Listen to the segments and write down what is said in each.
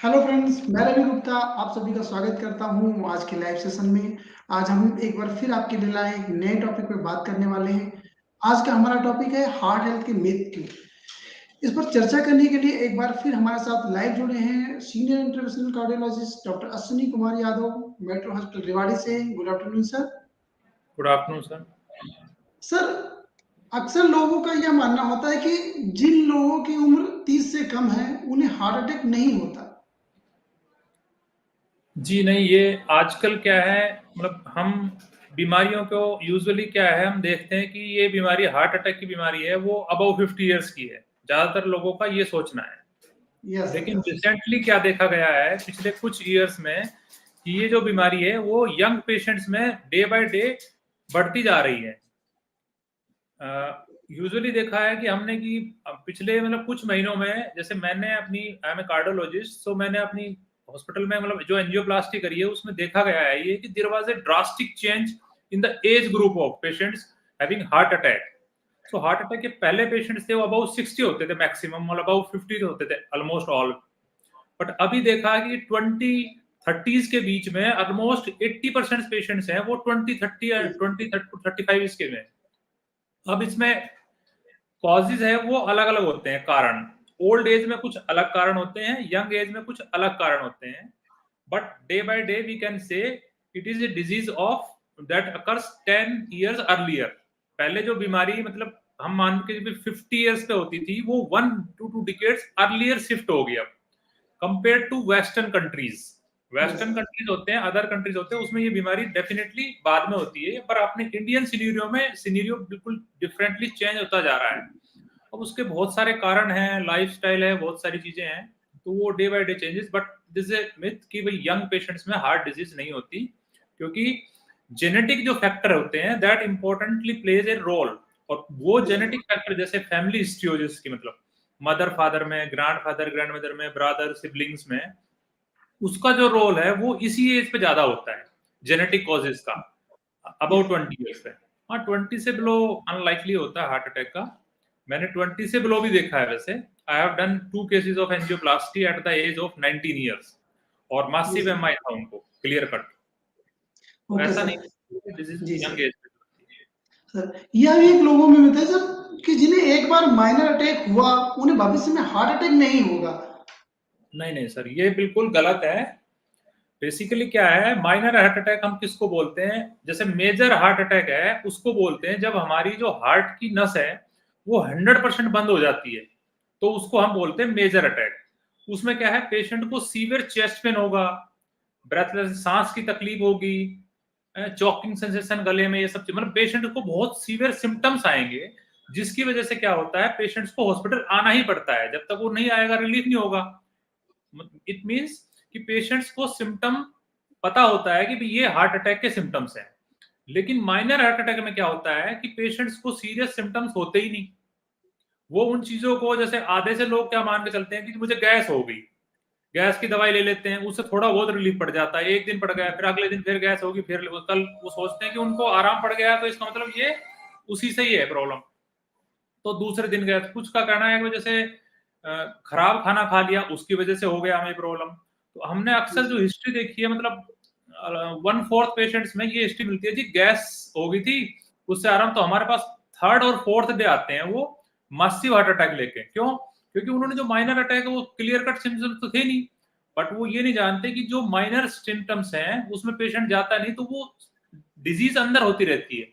Hello friends, मैं रवि गुप्ता आप सभी का स्वागत करता हूं आज के लाइव सेशन में। आज हम एक बार फिर आपके लिए लाए एक नए टॉपिक पे बात करने वाले हैं। आज का हमारा टॉपिक है हार्ट हेल्थ के मिथ की। इस पर चर्चा करने के लिए एक बार फिर हमारे साथ लाइव जुड़े हैं senior international cardiologist doctor Ashwini Kumar Yadav, metro hospital Rewari से। Good afternoon sir. Good afternoon sir. Sir, अक्सर लोगों का यह मानना होता है कि जिन लोगों की उम्र 30 से कम है उन्हें हार्ट अटैक नहीं होता। जी नहीं, ये आजकल क्या है, मतलब हम बीमारियों को यूजुअली क्या है, हम देखते हैं कि ये बीमारी हार्ट अटैक की बीमारी है वो अबव 50 इयर्स की है। ज़्यादातर लोगों का ये सोचना है। यस सर, लेकिन यस। रिसेंटली क्या देखा गया है पिछले कुछ ईयर्स में कि ये जो बीमारी है वो यंग पेशेंट्स में डे बाय डे बढ़ती जा रही है। यूजुअली देखा है कि हमने कि पिछले मतलब कुछ महीनों में, जैसे मैंने अपनी, आई एम ए कार्डियोलॉजिस्ट, सो मैंने अपनी हॉस्पिटल में मतलब जो एंजियोप्लास्टी करी है उसमें देखा गया है ये कि there was a drastic change in the age group of patients having heart attack. So heart attack के पहले पेशेंट्स थे वो अबाउट 60 होते थे मैक्सिमम, और अबाउट 50 होते थे ऑलमोस्ट ऑल। बट अभी देखा कि 20-30s के बीच में ऑलमोस्ट 80% पेशेंट्स हैं वो 20-30 इसके में। अब इसमें कॉजेज है वो अलग अलग होते हैं, कारण ओल्ड एज में कुछ अलग कारण होते हैं, यंग एज में कुछ अलग कारण होते हैं। But day by day we can say it is a disease of that occurs 10 years earlier. पहले जो बीमारी मतलब हम मान के 50 इयर्स पे होती थी वो 1 to 2 डिकेड्स अर्लियर शिफ्ट हो गई अब compare to western countries. Yes western sir. Countries होते हैं, अदर कंट्रीज होते हैं, उसमें ये बीमारी डेफिनेटली बाद में होती है, पर अपने इंडियन सिनेरियो में सिनेरियो बिल्कुल डिफरेंटली चेंज होता जा रहा है। अब उसके बहुत सारे कारण हैं, लाइफस्टाइल है, बहुत सारी चीजें हैं, तो वो day by day changes. But this is myth कि भाई यंग पेशेंट्स में हार्ट डिजीज नहीं होती, क्योंकि जेनेटिक जो फैक्टर होते हैं that importantly plays a role. और वो जेनेटिक फैक्टर जैसे फैमिली हिस्ट्री हो, जिसकी मतलब मदर फादर में, ग्रैंड फादर ग्रैंड मदर में, ब्रदर सिबलिंग्स में, उसका जो रोल है वो इसी एज पे ज्यादा होता है जेनेटिक कॉजेज का, अबाउट 20 ईयर्स पे। हाँ, 20 से बिलो अनलाइकली होता है हार्ट अटैक का। मैंने 20 से बिलो भी देखा है वैसे। I have done 2 cases of angioplasty at the age of 19 years, और मासिव जी एमआई था उनको, क्लियर कट। तो ओके ऐसा सर। नहीं, डिजीज जी यंग सर। एज पे होती है। सर, यह भी एक लोगों में मिलता है सर कि जिन्हें एक बार माइनर अटैक हुआ उन्हें भविष्य में हार्ट अटैक नहीं होगा। नहीं नहीं सर, ये बिल्कुल गलत है। बेसिकली क्या है, माइनर हार्ट अटैक हम किसको बोलते हैं, जैसे मेजर हार्ट अटैक है उसको बोलते हैं जब हमारी जो हार्ट की नस है वो 100% बंद हो जाती है, तो उसको हम बोलते हैं मेजर अटैक। उसमें क्या है, पेशेंट को सीवियर चेस्ट पेन होगा, ब्रेथलेस सांस की तकलीफ होगी, चॉकिंग सेंसेशन गले में, ये सब चीज मतलब पेशेंट को बहुत सीवियर सिम्टम्स आएंगे, जिसकी वजह से क्या होता है, पेशेंट्स को हॉस्पिटल आना ही पड़ता है। जब तक वो नहीं आएगा रिलीफ नहीं होगा। इट मींस कि पेशेंट्स को सिम्टम पता होता है कि भी ये हार्ट अटैक के सिम्टम्स हैं। लेकिन माइनर हार्ट अटैक में क्या होता है कि पेशेंट्स को सीरियस सिम्टम्स होते ही नहीं। वो उन चीजों को, जैसे आधे से लोग क्या मान के चलते हैं कि मुझे गैस हो गई, गैस की दवाई ले लेते हैं, उससे थोड़ा बहुत रिलीफ पड़ जाता है, एक दिन पड़ गया, फिर अगले दिन फिर गैस होगी, फिर कल वो सोचते हैं कि उनको आराम पड़ गया, तो इसका मतलब ये उसी से ही है प्रॉब्लम। तो दूसरे दिन गैस, कुछ का कहना है कि जैसे खराब खाना खा लिया उसकी वजह से हो गया हमें प्रॉब्लम। तो हमने अक्सर जो हिस्ट्री देखी है, मतलब 1/4 पेशेंट्स में ये हिस्ट्री मिलती है जी, गैस हो गई थी उससे आराम, तो हमारे पास थर्ड और फोर्थ डे आते हैं वो मासिव हार्ट अटैक लेके। क्यों? क्योंकि उन्होंने जो माइनर अटैक है वो क्लियर कट सिम्टम्स तो थे नहीं, बट वो ये नहीं जानते कि जो माइनर सिम्टम्स हैं उसमें पेशेंट जाता नहीं, तो वो डिजीज अंदर होती रहती है।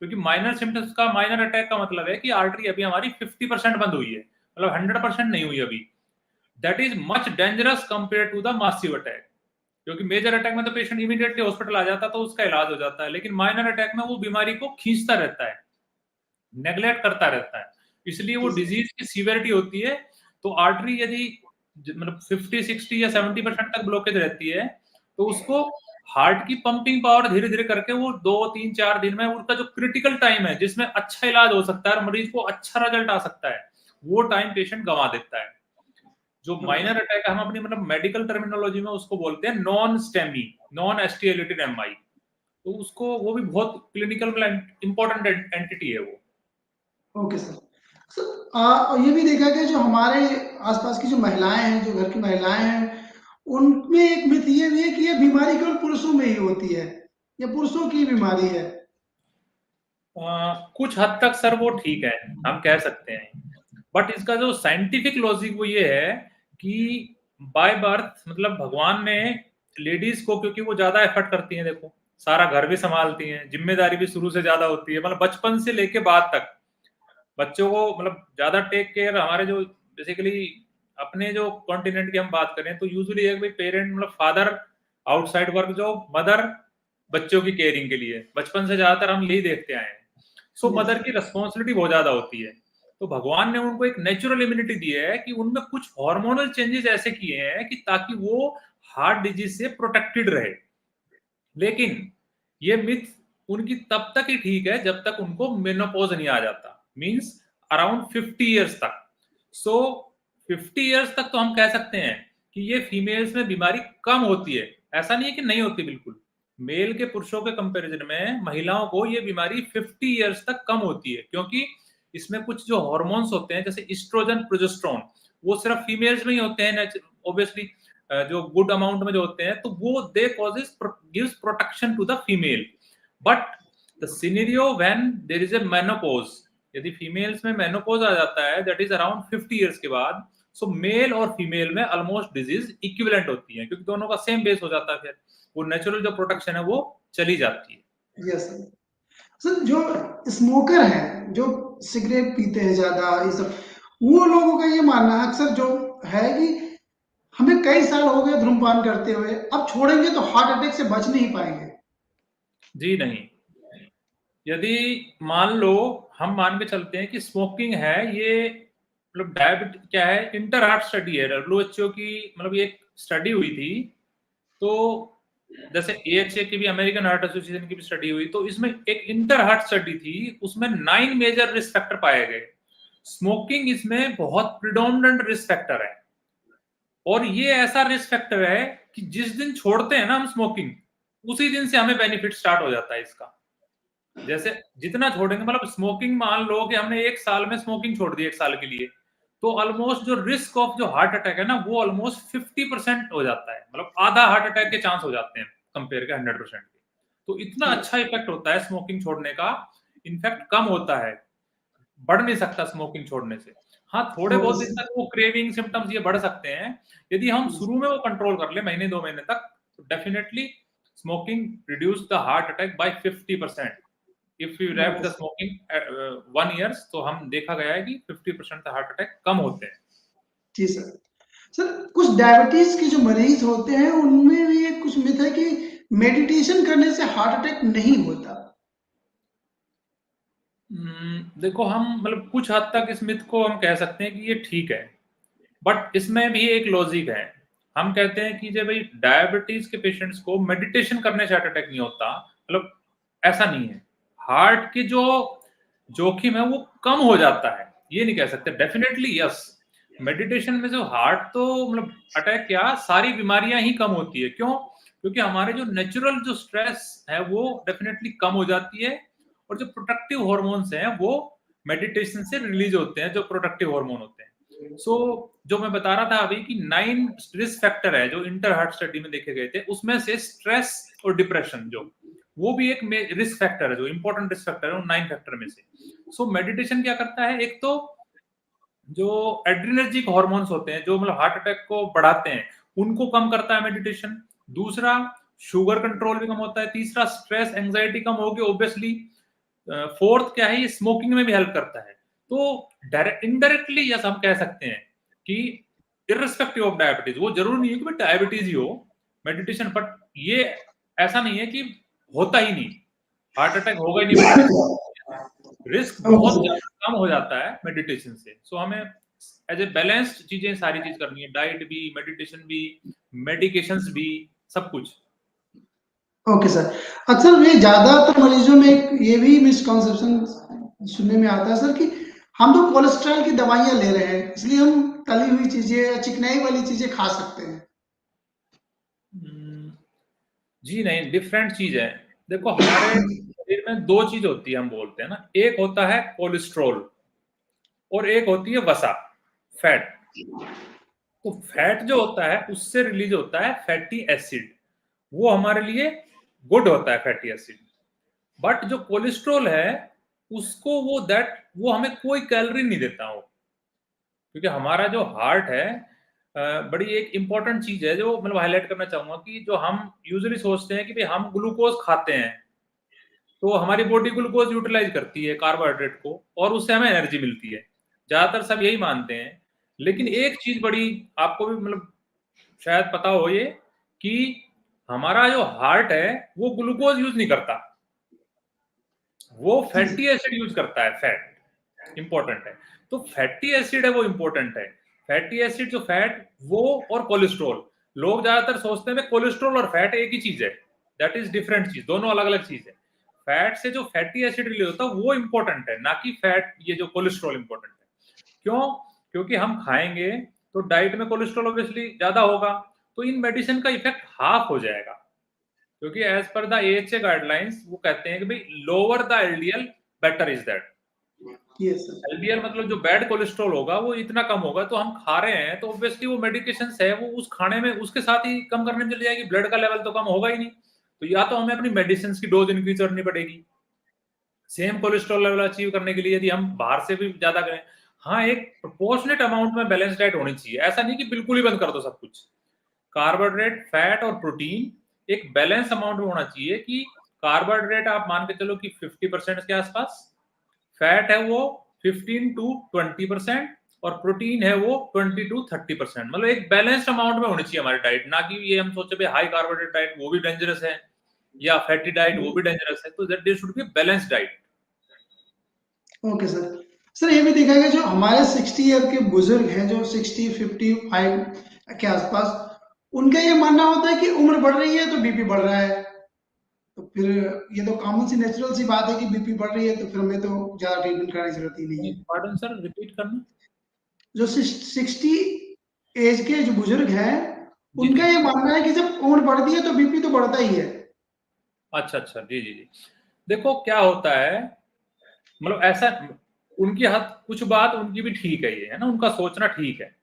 क्योंकि माइनर सिम्टम्स का, माइनर अटैक का मतलब है कि आर्टरी अभी हमारी 50% बंद हुई है, मतलब 100% नहीं हुई अभी। That is much dangerous compare to the massive attack. क्योंकि मेजर अटैक में तो पेशेंट इमीडिएटली हॉस्पिटल आ जाता है, तो उसका इलाज हो जाता है, लेकिन माइनर अटैक में वो बीमारी को खींचता रहता है, नेग्लेक्ट करता रहता है, इसलिए वो जी सर। डिजीज की सीवियरिटी होती है। तो आर्टरी यदि मतलब 50, 60 या 70% तक ब्लॉकेज रहती है, तो उसको हार्ट की पंपिंग पावर धीरे धीरे करके वो 2, 3, 4 दिन में, उसका जो क्रिटिकल टाइम है जिसमें अच्छा इलाज हो सकता है और मरीज को अच्छा रिजल्ट आ सकता है, वो टाइम पेशेंट गंवा देता है। जो ओके माइनर अटैक हम अपनी मतलब मेडिकल टर्मिनोलॉजी में उसको बोलते हैं नॉन स्टेमी, नॉन एस्टिएलेटेड एमआई। तो उसको, वो भी बहुत क्लिनिकल इंपॉर्टेंट एंटिटी है वो। Okay sir. सर, और ये भी देखा गया जो हमारे आसपास की जो महिलाएं हैं, जो घर की महिलाएं हैं, उनमें एक मिथ ये भी है कि ये बीमारी केवल पुरुषों में ही होती है, ये पुरुषों की बीमारी है। कुछ हद तक सर वो ठीक है, हम कह सकते हैं, बट इसका जो साइंटिफिक लॉजिक वो ये है कि बाय बर्थ मतलब भगवान ने लेडीज को, क्योंकि वो ज्यादा एफर्ट करती हैं, देखो सारा घर भी संभालती हैं, जिम्मेदारी भी शुरू से ज्यादा होती है, मतलब बचपन से लेके बाद तक बच्चों को मतलब ज्यादा टेक केयर। हमारे जो बेसिकली अपने जो कॉन्टिनेंट की हम बात करें तो यूजुअली एक भाई पेरेंट मतलब फादर आउटसाइड वर्क, जो मदर बच्चों की केयरिंग के लिए, बचपन से ज्यादातर हम यही देखते आए हैं। सो मदर की रिस्पॉन्सिबिलिटी बहुत ज्यादा होती है। तो भगवान ने उनको एक नेचुरल इम्यूनिटी दी है कि उनमें कुछ हार्मोनल चेंजेस ऐसे किए हैं कि ताकि वो हार्ट डिजीज से प्रोटेक्टेड रहे। लेकिन ये मिथ उनकी तब तक ही ठीक है जब तक उनको मेनोपॉज नहीं आ जाता, मींस अराउंड 50 इयर्स तक। सो 50 इयर्स तक तो हम कह सकते हैं कि ये फीमेल्स में बीमारी कम होती है, ऐसा नहीं है कि नहीं होती, बिल्कुल मेल के पुरुषों के कंपैरिजन में महिलाओं को ये बीमारी 50 इयर्स तक कम होती है, क्योंकि इसमें कुछ जो हार्मोन्स होते हैं जैसे एस्ट्रोजन प्रोजेस्टेरोन, वो सिर्फ फीमेल्स में ही होते हैं ऑब्वियसली, जो गुड अमाउंट में जो होते हैं, तो वो they causes gives protection to the female. But the scenario when there is a menopause, यदि फीमेल्स में मेनोपॉज आ जाता है दैट इज अराउंड 50 इयर्स के बाद, सो मेल और फीमेल में ऑलमोस्ट डिजीज इक्विवेलेंट होती है, क्योंकि दोनों का सेम बेस हो जाता है, फिर वो नेचुरल जो प्रोटेक्शन है वो चली जाती है। Yes sir. सर जो स्मोकर है, जो सिगरेट पीते हैं ज्यादा, ये सब, वो लोगों का ये मानना है अक्सर जो है कि हमें कई साल हो गए धूम्रपान करते हुए, अब छोड़ेंगे तो हार्ट अटैक से बच नहीं पाएंगे। जी नहीं, यदि मान लो हम मान के चलते हैं कि स्मोकिंग है, ये मतलब डायबिटीज क्या है, इंटर हार्ट स्टडी है डब्ल्यूएचओ की, मतलब ये एक स्टडी हुई थी। तो जैसे एएचए की भी, अमेरिकन हार्ट एसोसिएशन की भी स्टडी हुई, तो इसमें एक इंटर हार्ट स्टडी थी, उसमें 9 मेजर रिस्क फैक्टर पाए गए। स्मोकिंग इसमें बहुत प्रिडोमिनेंट रिस्क फैक्टर है, और ये ऐसा रिस्क फैक्टर है कि जिस दिन छोड़ते हैं ना हम स्मोकिंग, उसी दिन से हमें बेनिफिट स्टार्ट हो जाता है इसका। जैसे जितना छोड़ेंगे, मतलब स्मोकिंग मान लो कि हमने एक साल में स्मोकिंग छोड़ दी, एक साल के लिए, तो ऑलमोस्ट जो रिस्क ऑफ जो हार्ट अटैक है ना वो ऑलमोस्ट 50% हो जाता है, मतलब आधा हार्ट अटैक के चांस हो जाते हैं कंपेयर के 100% के। तो इतना अच्छा इफेक्ट होता है स्मोकिंग छोड़ने का, इनफैक्ट कम होता है, बढ़ नहीं सकता स्मोकिंग छोड़ने से। हाँ, थोड़े बहुत दिन तक वो क्रेविंग सिम्टम्स ये बढ़ सकते हैं, यदि हम शुरू में वो कंट्रोल कर ले महीने 2 महीने तक, तो definitely smoking reduce the heart attack by 50%। If you wrap the smoking 1 years, तो हम देखा गया है कि 50% हार्ट अटैक कम होते हैं। जी सर। सर कुछ डायबिटीज के जो मरीज होते हैं उनमें भी एक कुछ मिथ है कि मेडिटेशन करने से हार्ट अटैक नहीं होता। देखो हम मतलब कुछ हद तक इस मिथ को हम कह सकते हैं कि ये ठीक है, बट इसमें भी एक लॉजिक है। हम कहते हैं कि जब भाई डायबिटीज के पेशेंट्स को मेडिटेशन करने से हार्ट अटैक नहीं होता, मतलब ऐसा नहीं है, हार्ट की जो जोखिम है वो कम हो जाता है, ये नहीं कह सकते, डेफिनेटली यस। मेडिटेशन में जो हार्ट तो मतलब अटैक क्या, सारी बीमारियां ही कम होती है, क्यों? क्योंकि हमारे जो नेचुरल जो स्ट्रेस है वो डेफिनेटली कम हो जाती है, और जो प्रोटेक्टिव हॉर्मोन्स हैं वो मेडिटेशन से रिलीज होते हैं, जो प्रोटेक्टिव हार्मोन होते हैं। सो जो मैं बता रहा था अभी कि 9 रिस्क फैक्टर है जो इंटर हार्ट स्टडी में देखे गए थे, उसमें से स्ट्रेस और डिप्रेशन जो वो भी एक रिस्क फैक्टर है, जो इंपॉर्टेंट रिस्क फैक्टर है 9 फैक्टर में से। सो मेडिटेशन क्या करता है, एक तो जो एड्रिनर्जिक हार्मोन्स होते हैं जो मतलब हार्ट अटैक को बढ़ाते हैं, उनको कम करता है मेडिटेशन। दूसरा, शुगर कंट्रोल भी कम होता है। तीसरा, स्ट्रेस एंजाइटी कम होगी ऑब्वियसली। फोर्थ क्या है, ये स्मोकिंग में भी हेल्प करता है। तो इनडायरेक्टली यस हम कह सकते हैं कि इररिस्पेक्टिव ऑफ डायबिटीज, वो जरूरी नहीं है कि डायबिटीज ही हो मेडिटेशन, बट ये ऐसा नहीं है कि होता ही नहीं, हार्ट अटैक होगा ही नहीं मेडिटेशन, रिस्क बहुत ज्यादा कम हो जाता है मेडिटेशन से। सो हमें एज ए बैलेंस्ड चीजें सारी चीज करनी है, डाइट भी, मेडिटेशन भी, मेडिकेशंस भी, सब कुछ। Okay sir. अक्सर ये ज्यादातर मरीजों में एक ये भी मिसकॉन्सेप्शन सुनने में आता है सर कि हम तो कोलेस्ट्रॉल की दवाइयां ले रहे हैं इसलिए हम तली हुई चीजें या चिकनाई वाली चीजें खा सकते हैं। जी नहीं, डिफरेंट चीज है। देखो हमारे शरीर में दो चीज होती है, हम बोलते हैं ना, एक होता है कोलेस्ट्रॉल और एक होती है वसा, फैट। तो फैट जो होता है उससे रिलीज होता है फैटी एसिड, वो हमारे लिए गुड होता है फैटी एसिड। बट जो कोलेस्ट्रॉल है उसको वो हमें कोई कैलोरी नहीं देता हो, क्योंकि हमारा जो हार्ट है बड़ी एक इंपॉर्टेंट चीज है जो मतलब हाईलाइट करना चाहूंगा कि जो हम यूजुअली सोचते हैं कि भाई हम ग्लूकोज खाते हैं तो हमारी बॉडी ग्लूकोज यूटिलाइज करती है कार्बोहाइड्रेट को और उससे हमें एनर्जी मिलती है, ज्यादातर सब यही मानते हैं। लेकिन एक चीज बड़ी आपको भी मतलब शायद पता हो ये कि हमारा जो हार्ट है वो ग्लूकोज यूज नहीं करता, वो जी फैटी एसिड यूज करता है। फैट इंपॉर्टेंट है, तो फैटी एसिड है वो इंपॉर्टेंट है। फैटी एसिड जो फैट वो और कोलेस्ट्रॉल, लोग ज्यादातर सोचते हैं कोलेस्ट्रॉल और फैट एक ही चीज है, दैट इज डिफरेंट चीज, दोनों अलग अलग चीज है। फैट से जो फैटी एसिड रिलीज होता है वो इंपॉर्टेंट है, ना कि फैट ये जो कोलेस्ट्रॉल इंपॉर्टेंट है। क्यों? क्योंकि हम खाएंगे तो डाइट में कोलेस्ट्रॉल ऑब्वियसली ज्यादा होगा, तो इन मेडिसिन का इफेक्ट हाफ हो जाएगा। क्योंकि as per the AHA guidelines वो कहते हैं कि भाई lower the LDL better is that. Yes sir. LDL मतलब जो बैड कोलेस्ट्रॉल होगा वो इतना कम होगा, तो हम खा रहे हैं तो ऑब्वियसली वो मेडिकेशन है वो उस खाने में उसके साथ ही कम करने में चली जाएगी, ब्लड का लेवल तो कम होगा ही नहीं। तो या तो हमें अपनी मेडिसिन की डोज इंक्रीज करनी पड़ेगी सेम कोलेस्ट्रॉल लेवल अचीव करने के लिए, यदि हम बाहर से भी ज्यादा करें। हाँ, एक प्रोपोर्शनेट अमाउंट में बैलेंस डाइट होनी चाहिए, ऐसा नहीं कि बिल्कुल ही बंद कर दो सब कुछ। कार्बोहाइड्रेट, फैट और प्रोटीन एक बैलेंस अमाउंट में होना चाहिए कि कार्बोहाइड्रेट आप मान के चलो कि 50% के आसपास, फैट है वो 15 टू 20% और प्रोटीन है वो 20 टू 30%। मतलब एक बैलेंस्ड अमाउंट में होनी चाहिए हमारी डाइट, ना कि ये हम सोचे भाई हाई कार्बोहाइड्रेट डाइट वो भी डेंजरस है या फैटी डाइट वो भी डेंजरस है, तो that there should be balanced diet. Okay sir. Sir ये भी देखा गया जो हमारे 60 ईयर के बुजुर्ग हैं, जो 60 55 के आसपास, उनका ये मानना होता है कि उम्र बढ़ रही है तो बीपी बढ़ रहा है। तो फिर ये तो कॉमन सी नेचुरल सी बात है कि बीपी बढ़ रही है तो फिर हमें तो ज्यादा ट्रीटमेंट कराने की जरूरत ही नहीं है। पार्डन सर, रिपीट करना। जो 60 एज के जो बुजुर्ग हैं, जी उनका जी। ये मानना है कि जब उम्र बढ़ती है तो बीपी तो बढ़ता ही है। अच्छा अच्छा, जी जी जी। देखो क्या होता है, मतलब ऐसा उनकी हद कुछ बात उनकी भी ठीक है, ये है ना, उनका सोचना ठीक है।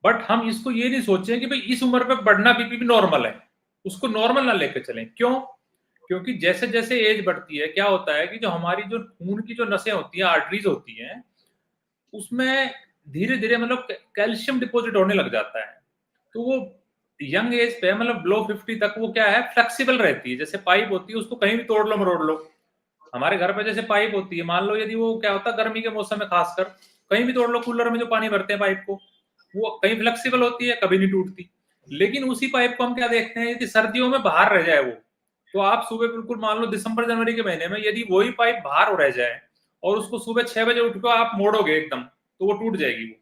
बट हम इसको ये नहीं सोचें कि भाई इस उम्र पे बढ़ना बीपी भी नॉर्मल है, उसको नॉर्मल ना लेकर चलें। क्यों? क्योंकि जैसे जैसे एज बढ़ती है क्या होता है कि जो हमारी जो खून की जो नसें होती हैं, आर्टरीज होती हैं, उसमें धीरे धीरे मतलब कैल्शियम डिपॉजिट होने लग जाता है। तो वो यंग एज पे मतलब बिलो 50 तक वो क्या है, फ्लेक्सिबल रहती है, जैसे पाइप होती है उसको कहीं भी तोड़ लो मरोड़ लो। हमारे घर पे जैसे पाइप होती है, मान लो यदि वो क्या होता है गर्मी के मौसम में खासकर, कहीं भी तोड़ लो, कूलर में जो पानी भरते हैं पाइप को, वो कहीं फ्लेक्सिबल होती है, कभी नहीं टूटती। लेकिन उसी पाइप को हम क्या देखते हैं, यदि सर्दियों में बाहर रह जाए वो, तो आप सुबह बिल्कुल मान लो दिसंबर जनवरी के महीने में यदि वही पाइप बाहर रह जाए और उसको सुबह 6 बजे उठ कर आप मोड़ोगे एकदम, तो वो टूट जाएगी वो।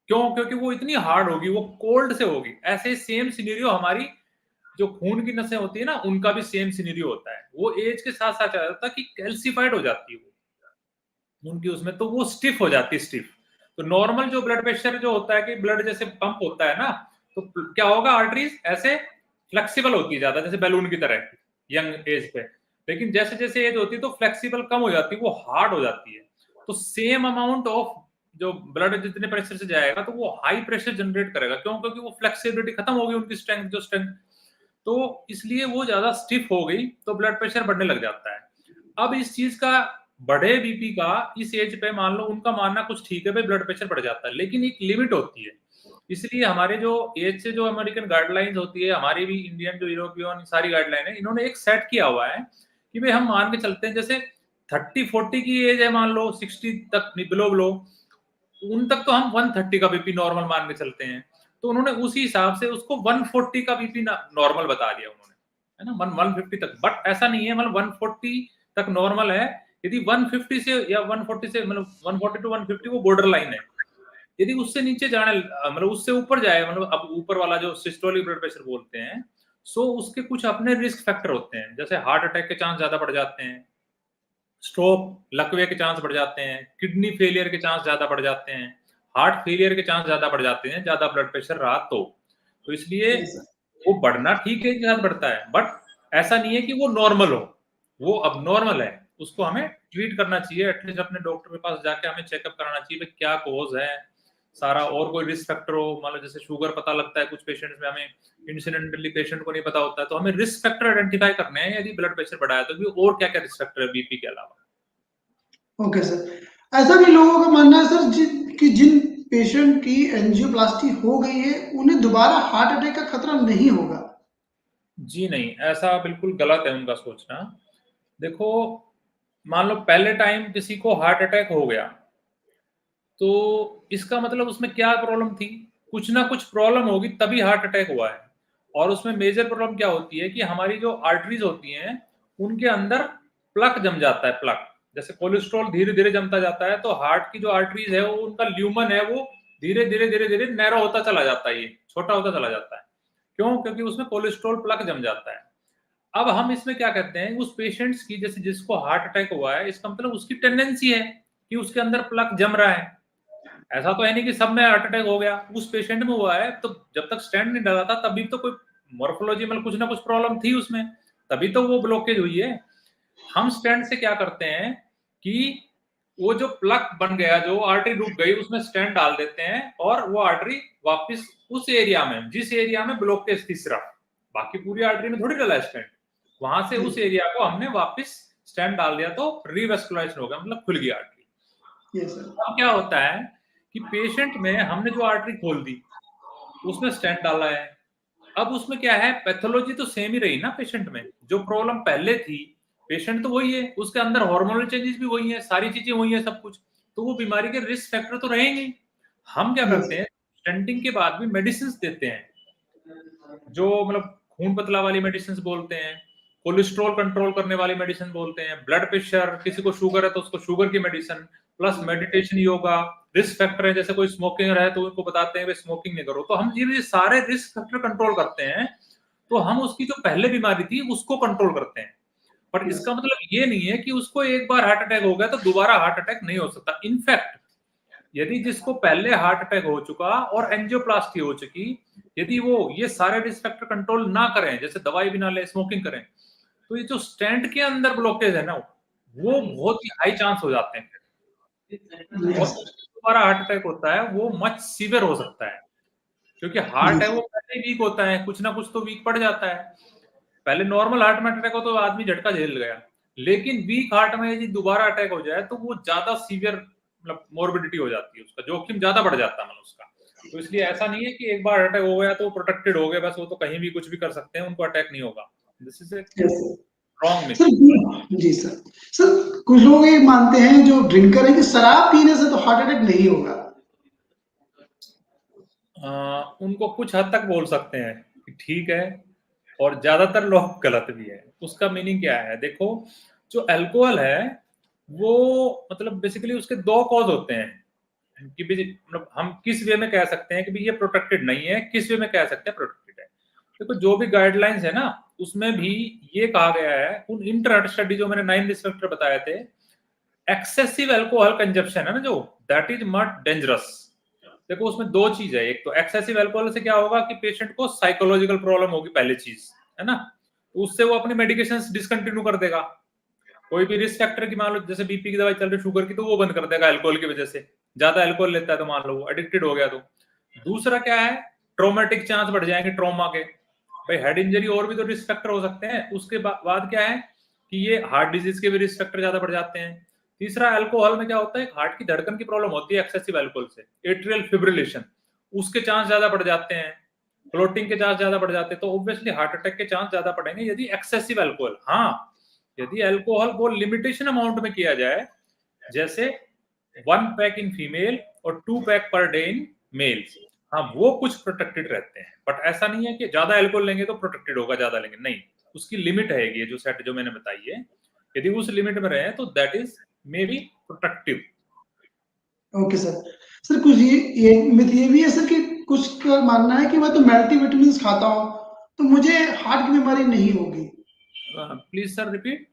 क्यों? क्योंकि वो इतनी हार्ड होगी, वो कोल्ड से होगी। ऐसे सेम सिनेरियो हमारी जो खून की नसें होती है ना, उनका भी सेम सिनेरियो होता है। वो एज के साथ साथ क्या होता है कि कैल्सिफाइड हो जाती है वो उनकी उसमें, तो वो स्टिफ हो जाती है, स्टिफ। तो नॉर्मल जो ब्लड प्रेशर जो होता है कि ब्लड जैसे पंप होता है ना, तो क्या होगा, आर्टरीज ऐसे फ्लेक्सिबल होती है ज्यादा, जैसे बैलून की तरह यंग एज पे। लेकिन जैसे जैसे एज होती है तो फ्लेक्सिबल कम हो जाती है, वो हार्ड हो जाती है। तो सेम अमाउंट ऑफ जो ब्लड जितने प्रेशर से जाएगा तो वो हाई प्रेशर जनरेट करेगा। क्यों? क्योंकि वो फ्लेक्सिबिलिटी खत्म हो गई, उनकी स्ट्रेंथ जो स्ट्रेंथ, तो इसलिए वो ज्यादा स्टिफ हो गई तो ब्लड प्रेशर बढ़ने लग जाता है। अब इस चीज का बढ़े बीपी का इस एज पे मान लो उनका मानना कुछ ठीक है भाई ब्लड प्रेशर बढ़ जाता है, लेकिन एक लिमिट होती है। इसलिए हमारे जो एज से जो अमेरिकन गाइडलाइंस होती है, हमारी भी इंडियन जो यूरोपियन सारी गाइडलाइन है, इन्होंने एक सेट किया हुआ है कि भाई हम मान के चलते हैं जैसे 30-40 की एज है, मान लो 60 तक बिलो बिलो, उन तक तो हम 130 का बीपी नॉर्मल मान के चलते हैं। तो उन्होंने उसी हिसाब से उसको 140 का बीपी नॉर्मल बता दिया उन्होंने, है ना, 150 तक। बट ऐसा नहीं है, मतलब 140 तक नॉर्मल है। यदि 150 से या 140 से मतलब 140 टू 150 वो बॉर्डर लाइन है। यदि उससे नीचे जाने मतलब उससे ऊपर जाए, मतलब अब ऊपर वाला जो सिस्टोलिक ब्लड प्रेशर बोलते हैं, सो उसके कुछ अपने रिस्क फैक्टर होते हैं, जैसे हार्ट अटैक के चांस ज्यादा बढ़ जाते हैं, स्ट्रोक लकवे के चांस बढ़ जाते हैं, किडनी फेलियर के चांस ज्यादा बढ़ जाते हैं, हार्ट फेलियर के चांस ज्यादा बढ़ जाते हैं, ज्यादा ब्लड प्रेशर रहा तो इसलिए यस सर। वो बढ़ना ठीक है, ज्यादा बढ़ता है, बट ऐसा नहीं है कि वो नॉर्मल हो, वो अब नॉर्मल है। उसको हमें ट्रीट करना चाहिए, एटलीस्ट अपने डॉक्टर के पास जाके हमें चेकअप कराना चाहिए, क्या कॉज है, सारा, और कोई रिस्क फैक्टर हो, मान लो जैसे शुगर पता लगता है कुछ पेशेंट्स में, हमें इंसिडेंटली पेशेंट को नहीं पता होता है, तो हमें रिस्क फैक्टर आइडेंटिफाई करने हैं यदि ब्लड प्रेशर बढ़ा है तो, भी और क्या क्या रिस्क फैक्टर है बीपी के अलावा। ओके सर, ऐसा भी लोगों का मानना है सर कि जिन पेशेंट की एंजियोप्लास्टी हो गई है उन्हें दोबारा हार्ट अटैक का खतरा नहीं होगा। जी नहीं, ऐसा बिल्कुल गलत है उनका सोचना। देखो, मान लो पहले टाइम किसी को हार्ट अटैक हो गया, तो इसका मतलब उसमें क्या प्रॉब्लम थी, कुछ ना कुछ प्रॉब्लम होगी तभी हार्ट अटैक हुआ है। और उसमें मेजर प्रॉब्लम क्या होती है कि हमारी जो आर्टरीज होती हैं उनके अंदर प्लक जम जाता है। प्लक जैसे कोलेस्ट्रॉल धीरे धीरे जमता जाता है, तो हार्ट की जो आर्टरीज है वो, उनका ल्यूमन है वो धीरे धीरे धीरे धीरे नैरो होता चला जाता है, ये छोटा होता चला जाता है। क्यों? क्योंकि उसमें कोलेस्ट्रॉल प्लक जम जाता है। अब हम इसमें क्या करते हैं, उस पेशेंट्स की, जैसे जिसको हार्ट अटैक हुआ है, इसका मतलब उसकी टेंडेंसी है कि उसके अंदर प्लक जम रहा है। ऐसा तो है नहीं कि सब में हार्ट अटैक हो गया, उस पेशेंट में हुआ है तो जब तक स्टेंट नहीं डाला था तभी तो कोई मॉर्फोलॉजी में कुछ ना कुछ प्रॉब्लम थी उसमें, तभी तो वो ब्लॉकेज हुई है। हम स्टेंट से क्या करते हैं कि वो जो प्लक बन गया, जो आर्टरी रुक गई, उसमें स्टेंट डाल देते हैं और वो आर्टरी वापस उस एरिया में, जिस एरिया में ब्लॉकेज थी सिर्फ, बाकी पूरी आर्टरी में थोड़ी डाला स्टेंट, वहां से उस एरिया को हमने वापस स्टेंट डाल दिया तो रिवेस्कुलाइजेशन हो गया, मतलब खुल गई आर्टरी। Yes sir. अब क्या होता है कि पेशेंट में हमने जो आर्टरी खोल दी, उसमें स्टेंट डाला है, अब उसमें क्या है, पैथोलॉजी तो सेम ही रही ना पेशेंट में, जो प्रॉब्लम पहले थी पेशेंट तो वही है, उसके अंदर हार्मोनल चेंजेस भी वही है, सारी चीजें वही है, सब कुछ, तो वो बीमारी के रिस्क फैक्टर तो रहेंगे। हम क्या यस। करते हैं, स्टेंटिंग के बाद भी मेडिसिन देते हैं, जो मतलब खून पतला वाली मेडिसिन बोलते हैं, कोलेस्ट्रॉल कंट्रोल करने वाली मेडिसिन बोलते हैं, ब्लड प्रेशर, किसी को शुगर है तो उसको शुगर की medicine, plus meditation, yoga. Risk factor है, जैसे कोई स्मोकिंग है तो उनको बताते हैं स्मोकिंग नहीं करो, तो हम ये सारे रिस्क फैक्टर कंट्रोल करते हैं, तो हम उसकी जो पहले बीमारी थी उसको कंट्रोल करते हैं। पर इसका मतलब ये नहीं है कि उसको एक बार हार्ट अटैक हो गया तो दोबारा हार्ट अटैक नहीं हो सकता। इनफैक्ट यदि जिसको पहले हार्ट अटैक हो चुका और एंजियोप्लास्टी हो चुकी, यदि वो ये सारे रिस्क फैक्टर कंट्रोल ना करें, जैसे दवाई भी ना ले, स्मोकिंग करें, तो ये जो स्टेंट के अंदर ब्लॉकेज है ना, वो बहुत ही हाई चांस हो जाते हैं, और दोबारा हार्ट अटैक होता है वो मच सीवियर हो सकता है, क्योंकि हार्ट है वो पहले वीक होता है, कुछ ना कुछ तो वीक पड़ जाता है। पहले नॉर्मल हार्ट में अटैक हो तो आदमी झटका झेल गया, लेकिन वीक हार्ट में यदि दोबारा अटैक हो जाए तो वो ज्यादा सीवियर, मतलब मोर्बिडिटी हो जाती है, उसका जोखिम ज्यादा बढ़ जाता है मतलब उसका। तो इसलिए ऐसा नहीं है कि एक बार अटैक हो गया तो प्रोटेक्टेड हो गए बस, वो तो कहीं भी कुछ भी कर सकते हैं, उनको अटैक नहीं होगा। This is a wrong myth. Sir ji sir. Sir कुछ लोग ये मानते हैं जो ड्रिंकर है कि शराब पीने से तो हार्ट अटैक नहीं होगा। उनको कुछ हद तक बोल सकते हैं कि ठीक है, और ज्यादातर लोग गलत भी है। उसका मीनिंग क्या है, देखो, जो अल्कोहल है वो मतलब बेसिकली उसके दो कॉज होते हैं कि मतलब हम किस वे में कह सकते हैं कि भी ये प्रोटेक्टेड नहीं है, किस वे में कह सकते हैं प्रोटेक्टेड है। देखो, जो भी गाइडलाइंस है ना, उसमें भी ये कहा गया है, उन इंटर स्टडी जो मैंने 9 रिस्क फैक्टर बताए थे, एक्सेसिव अल्कोहल कंजप्शन है ना, जो दैट इज मच डेंजरस। देखो, उसमें दो चीज है, एक तो एक्सेसिव अल्कोहल से क्या होगा कि पेशेंट को साइकोलॉजिकल प्रॉब्लम होगी, पहली चीज है ना, तो उससे वो अपनी मेडिकेशन डिसकंटिन्यू कर देगा। कोई भी रिस्क फैक्टर की, मान लो जैसे बीपी की दवाई चल रही, शुगर की, तो वो बंद कर देगा अल्कोहल की वजह से, ज्यादा अल्कोहल लेता है तो मान लो वो एडिक्टेड हो गया। तो दूसरा क्या है, ट्रोमेटिक चांस बढ़ जाएंगे, ट्रॉमा के, भाई हेड इंजरी और भी तो रिस्क फैक्टर हो सकते हैं। उसके बाद क्या है कि ये हार्ट डिजीज के भी रिस्क फैक्टर ज्यादा बढ़ जाते हैं। तीसरा, अल्कोहल में क्या होता है, हार्ट की धड़कन की प्रॉब्लम होती है एक्सेसिव अल्कोहल से, एट्रियल फिब्रिलेशन, उसके चांस ज्यादा बढ़ जाते हैं, क्लोटिंग के चांस ज्यादा बढ़ जाते हैं, तो ऑब्वियसली हार्ट अटैक के चांस ज्यादा बढ़ेंगे यदि एक्सेसिव अल्कोहल। हाँ, यदि अल्कोहल को लिमिटेशन अमाउंट में किया जाए, जैसे 1 पैक इन फीमेल और 2 pack per day in males, हाँ वो कुछ प्रोटेक्टेड रहते हैं। बट ऐसा नहीं है कि ज्यादा अल्कोहल लेंगे तो प्रोटेक्टेड होगा, ज्यादा लेंगे नहीं, उसकी लिमिट है, ये जो सेट जो मैंने बताई है, यदि उस लिमिट में रहे तो that is may be protective. Okay sir. Sir कुछ ये मिथ ये भी है सर कि कुछ का मानना है कि मैं तो मल्टीविटामिन खाता हूँ तो मुझे हार्ट की बीमारी नहीं होगी। Please sir repeat.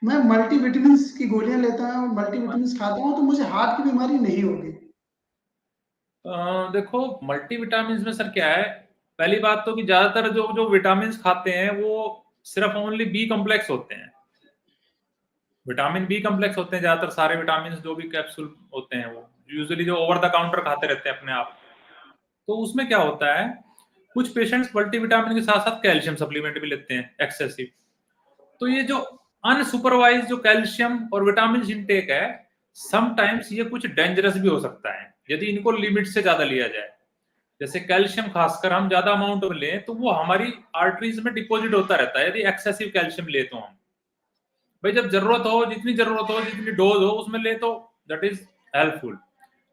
मैं मल्टीविटामिन की गोलियां लेता हूँ, मल्टीविटामिन खाता हूँ तो मुझे हार्ट की बीमारी नहीं होगी। देखो, मल्टीविटामिन में सर क्या है, पहली बात तो कि ज्यादातर जो जो विटामिन खाते हैं वो सिर्फ ओनली बी कॉम्प्लेक्स होते हैं, विटामिन बी कॉम्प्लेक्स होते हैं ज्यादातर सारे विटामिन जो भी कैप्सूल होते हैं वो, यूजुअली जो ओवर द काउंटर खाते रहते हैं अपने आप, तो उसमें क्या होता है, कुछ पेशेंट्स मल्टीविटामिन के साथ साथ कैल्शियम सप्लीमेंट भी लेते हैं एक्सेसिव। तो ये जो अनसुपरवाइज जो कैल्शियम और विटामिन इनटेक है, समटाइम्स ये कुछ डेंजरस भी हो सकता है यदि इनको लिमिट से ज्यादा लिया जाए। जैसे कैल्शियम खासकर हम ज्यादा अमाउंट में लें तो वो हमारी आर्टरीज में डिपॉजिट होता रहता है यदि एक्सेसिव कैल्शियम ले तो हम, भाई जब जरूरत हो, जितनी जरूरत हो, जितनी डोज हो उसमें ले तो दैट इज हेल्पफुल।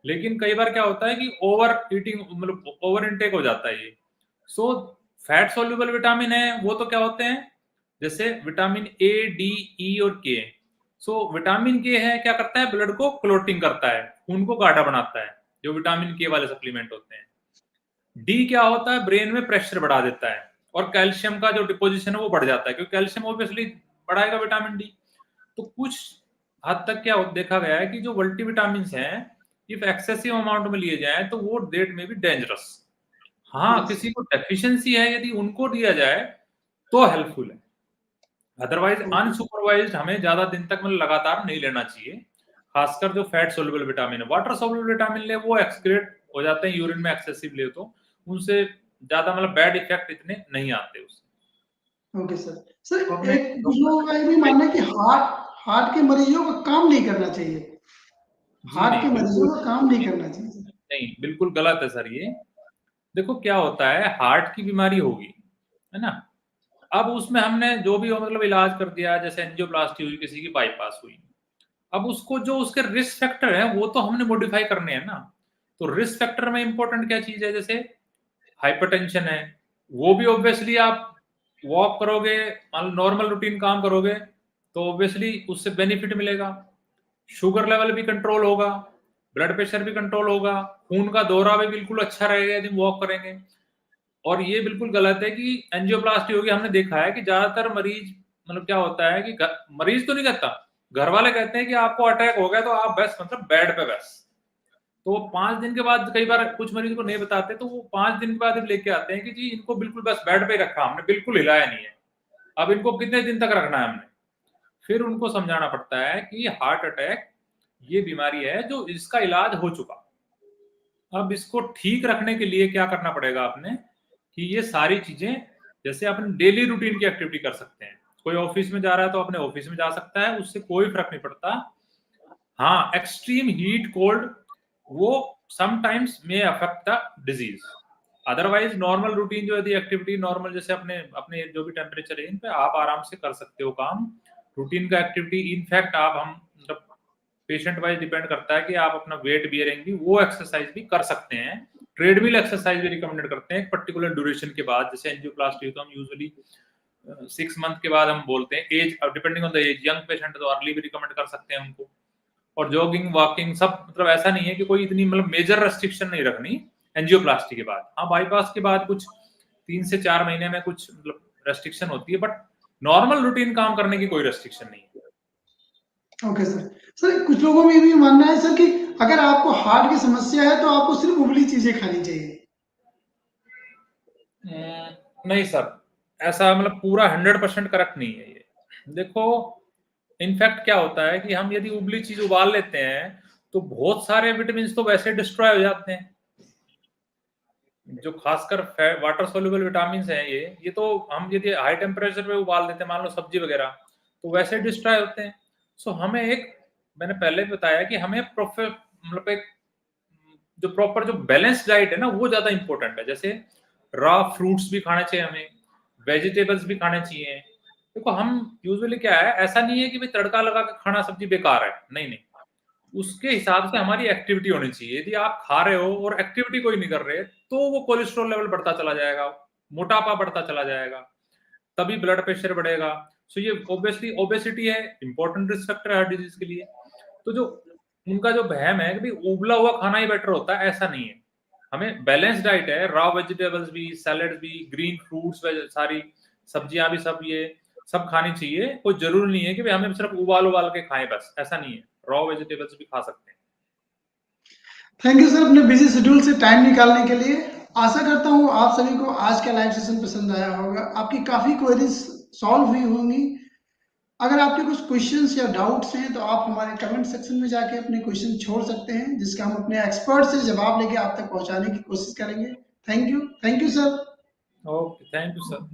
लेकिन कई बार क्या होता है कि ओवर ईटिंग, मतलब ओवर इनटेक हो जाता है ये। सो फैट सोल्यूबल विटामिन है वो तो क्या होते हैं, जैसे विटामिन ए, डी, ई और के। सो विटामिन के है क्या करता है, ब्लड को क्लोटिंग करता है, खून को गाढ़ा बनाता है, जो विटामिन के वाले सप्लीमेंट होते हैं। डी क्या होता है, ब्रेन में प्रेशर बढ़ा देता है, और कैल्शियम का जो डिपोजिशन है वो बढ़ जाता है, क्योंकि कैल्शियम ऑब्वियसली बढ़ाएगा विटामिन डी। तो कुछ हद तक क्या देखा गया है कि जो मल्टीविटामिन हैं, इफ एक्सेसिव अमाउंट में लिए जाए तो वो डेट में भी डेंजरस। हाँ, किसी को डेफिशिएंसी है यदि उनको दिया जाए तो हेल्पफुल है, अदरवाइज अनसुपरवाइज्ड हमें ज्यादा दिन तक मतलब लगातार नहीं लेना चाहिए। खासकर जो फैट सोल्युबल विटामिन है, वाटर सोल्युबल विटामिन ले वो एक्सक्रीट हो जाते हैं यूरिन में एक्सेसिव ले तो उनसे ज्यादा मतलब बैड इफेक्ट इतने नहीं आते उससे। Okay sir. तो सर हमने एक कुछ लोगों का ये भी मानना है कि हार्ट के मरीजों का काम नहीं करना चाहिए। जी हार्ट के नहीं, मरीजों बिल्कुल का काम नहीं करना चाहिए। नहीं, बिल्कुल गलत है सर ये। देखो क्या होता है, हार्ट की बीमारी होगी, है ना, अब उसमें हमने जो भी हो मतलब इलाज कर दिया, जैसे एंजियोप्लास्टी हुई, किसी की बाईपास हुई, अब उसको जो उसके रिस्क फैक्टर है वो तो हमने मॉडिफाई करने हैं ना। तो रिस्क फैक्टर में इंपॉर्टेंट क्या चीज है, जैसे हाइपरटेंशन है, वो भी ऑब्वियसली आप वॉक करोगे, नॉर्मल रूटीन काम करोगे तो ऑब्वियसली उससे बेनिफिट मिलेगा। शुगर लेवल भी कंट्रोल होगा, ब्लड प्रेशर भी कंट्रोल होगा, खून का दौरा भी बिल्कुल अच्छा रहेगा यदि वॉक करेंगे। और ये बिल्कुल गलत है कि एंजियोप्लास्टी होगी, हमने देखा है कि ज्यादातर मरीज मतलब क्या होता है कि मरीज तो नहीं कहता, घर वाले कहते हैं कि आपको अटैक हो गया तो आप बस मतलब बेड पे बस। तो वो 5 दिन के बाद, कई बार कुछ मरीज को नहीं बताते तो वो 5 दिन के बाद लेके आते हैं कि जी इनको बिल्कुल बस बेड पे ही रखा हमने, बिल्कुल हिलाया नहीं है, अब इनको कितने दिन तक रखना है हमने। फिर उनको समझाना पड़ता है कि हार्ट अटैक ये बीमारी है जो इसका इलाज हो चुका, अब इसको ठीक रखने के लिए क्या करना पड़ेगा आपने, कि ये सारी चीजें, जैसे अपने डेली रूटीन की एक्टिविटी कर सकते हैं। कोई ऑफिस में जा रहा है तो अपने ऑफिस में जा सकता है, उससे कोई फर्क नहीं पड़ता। हाँ, एक्सट्रीम हीट कोल्ड वो sometimes may affect the disease, otherwise normal routine जो यदि एक्टिविटी नॉर्मल, जैसे अपने अपने जो भी टेम्परेचर है इन पे आप आराम से कर सकते हो काम, रूटीन का एक्टिविटी। इनफैक्ट आप हम मतलब पेशेंट वाइज डिपेंड करता है कि आप अपना वेट बियरिंग भी वो एक्सरसाइज भी कर सकते हैं। ट्रेडमिल एक्सरसाइज भी रिकमेंडेड करते हैं एक पर्टिकुलर ड्यूरेशन के बाद, जैसे एंजियोप्लास्टी तो हम यूजुअली 6 मंथ के बाद हम बोलते हैं, age depending on the age, young patient तो अर्ली भी रिकमेंड कर सकते हैं उनको। और जॉगिंग वॉकिंग सब, मतलब ऐसा नहीं है कि कोई इतनी मतलब मेजर रेस्ट्रिक्शन नहीं रखनी एंजियोप्लास्टी के बाद। हाँ, बाईपास के बाद कुछ 3 से 4 महीने में कुछ मतलब रेस्ट्रिक्शन होती है, बट नॉर्मल रूटीन काम करने की कोई रेस्ट्रिक्शन नहीं है। Okay sir. सर कुछ लोगों में ये भी मानना है सर कि अगर आपको हार्ट की समस्या है तो आपको सिर्फ उबली चीजें खानी चाहिए। नहीं सर, ऐसा मतलब पूरा 100% करेक्ट नहीं है ये। देखो इनफैक्ट क्या होता है कि हम यदि उबली चीज उबाल लेते हैं तो बहुत सारे विटामिन तो वैसे डिस्ट्रॉय हो जाते हैं, जो खासकर वाटर सोल्यूबल विटामिन हैं ये तो हम यदि हाई टेम्परेचर पे उबाल देते हैं, मान लो सब्जी वगैरह, तो वैसे डिस्ट्रॉय होते हैं। सो हमें एक, मैंने पहले बताया कि हमें प्रॉपर मतलब एक जो प्रॉपर जो बैलेंस डाइट है ना वो ज्यादा इंपॉर्टेंट है। जैसे रॉ फ्रूट्स भी खाने चाहिए हमें, वेजिटेबल्स भी खाने चाहिए। देखो हम यूजुअली क्या है, ऐसा नहीं है कि भाई तड़का लगा के खाना सब्जी बेकार है, नहीं नहीं, उसके हिसाब से हमारी एक्टिविटी होनी चाहिए। यदि आप खा रहे हो और एक्टिविटी कोई नहीं कर रहे तो वो कोलेस्ट्रॉल लेवल बढ़ता चला जाएगा, मोटापा बढ़ता चला जाएगा, तभी ब्लड प्रेशर बढ़ेगा। सो ये ऑब्वियसली ओबेसिटी है, इंपॉर्टेंट रिस्क फैक्टर है हर डिजीज के लिए। तो जो उनका जो वहम है कि भाई उबला हुआ खाना ही बेटर होता है, ऐसा नहीं है। हमें बैलेंस डाइट है, रॉ वेजिटेबल्स भी, सैलेड भी, ग्रीन फ्रूट्स, सारी सब्जियां भी, सब ये सब खानी चाहिए। कोई जरूरी नहीं है कि भाई हमें सिर्फ उबाल उबाल के खाएं, बस ऐसा नहीं है, रॉ वेजिटेबल्स भी खा सकते हैं। थैंक यू सर अपने बिजी शेड्यूल से टाइम निकालने के लिए। आशा करता हूँ आप सभी को आज का लाइव सेशन पसंद आया होगा, आपकी काफी क्वेरीज सॉल्व हुई होंगी। अगर आपके कुछ क्वेश्चंस या डाउट्स हैं तो आप हमारे कमेंट सेक्शन में जाके अपने क्वेश्चन छोड़ सकते हैं, जिसका हम अपने एक्सपर्ट से जवाब लेके आप तक पहुंचाने की कोशिश करेंगे। Thank you sir. Okay, thank you sir.